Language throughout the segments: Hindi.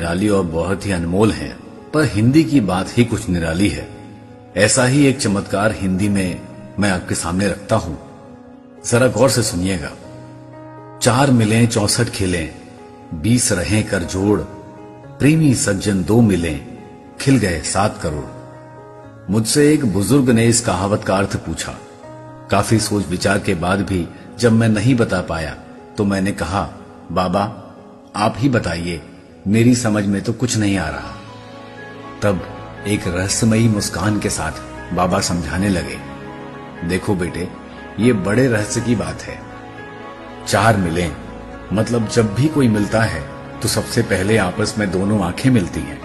निराली और बहुत ही अनमोल हैं, पर हिंदी की बात ही कुछ निराली है। ऐसा ही एक चमत्कार हिंदी में मैं आपके सामने रखता हूं, जरा गौर से सुनिएगा। 4 मिलें 64 खिलें, 20 रहें कर जोड़, प्रेमी सज्जन 2 मिलें, खिल गए 7 करोड़। मुझसे एक बुजुर्ग ने इस कहावत का अर्थ पूछा। काफी सोच विचार के बाद भी जब मैं नहीं बता पाया तो मैंने कहा, बाबा आप ही बताइए, मेरी समझ में तो कुछ नहीं आ रहा। तब एक रहस्यमयी मुस्कान के साथ बाबा समझाने लगे, देखो बेटे, ये बड़े रहस्य की बात है। 4 मिलें मतलब जब भी कोई मिलता है तो सबसे पहले आपस में दोनों आंखें मिलती हैं,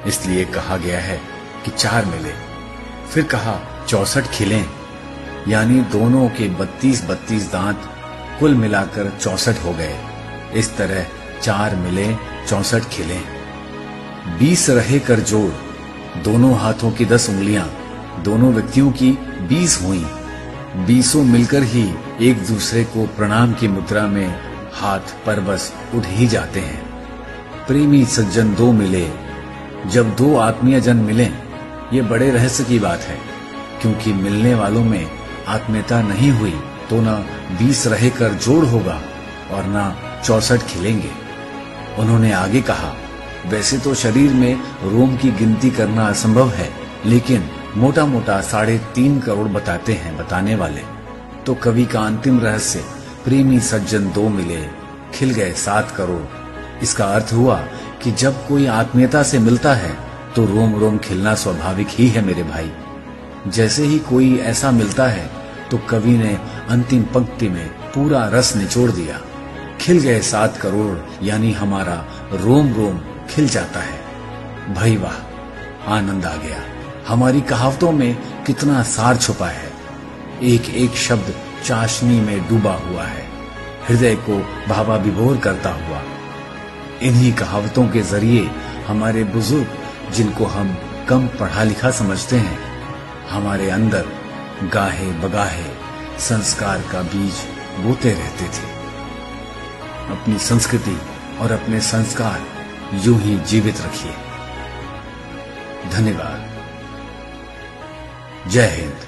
इसलिए कहा गया है कि 4 मिले। फिर कहा 64 खिलें, यानी दोनों के 32 दांत कुल मिलाकर 64 हो गए। इस तरह 4 मिले 64 खिलें। 20 रहे कर जोड़, दोनों हाथों की 10 उंगलियां दोनों व्यक्तियों की 20 हुई। 20 मिलकर ही एक दूसरे को प्रणाम की मुद्रा में हाथ परवश उठ ही जाते हैं। प्रेमी सज्जन 2 मिले, जब 2 आत्मीय जन मिलें, ये बड़े रहस्य की बात है, क्योंकि मिलने वालों में आत्मीयता नहीं हुई तो ना 20 रहे कर जोड़ होगा और ना 64 खिलेंगे। उन्होंने आगे कहा, वैसे तो शरीर में रोम की गिनती करना असंभव है, लेकिन मोटा मोटा 3.5 करोड़ बताते हैं बताने वाले। तो कवि का अंतिम रहस्य, प्रेमी सज्जन 2 मिले, खिल गए 7 करोड़, इसका अर्थ हुआ कि जब कोई आत्मीयता से मिलता है तो रोम रोम खिलना स्वाभाविक ही है मेरे भाई। जैसे ही कोई ऐसा मिलता है तो कवि ने अंतिम पंक्ति में पूरा रस निचोड़ दिया। खिल गए 7 करोड़, यानी हमारा रोम रोम खिल जाता है। भाई वाह, आनंद आ गया। हमारी कहावतों में कितना सार छुपा है। एक एक शब्द चाशनी में डूबा हुआ है, हृदय को भावा विभोर करता हुआ। इन्हीं कहावतों के जरिए हमारे बुजुर्ग, जिनको हम कम पढ़ा लिखा समझते हैं, हमारे अंदर गाहे बगाहे संस्कार का बीज बोते रहते थे। अपनी संस्कृति और अपने संस्कार यूं ही जीवित रखिए। धन्यवाद। जय हिंद।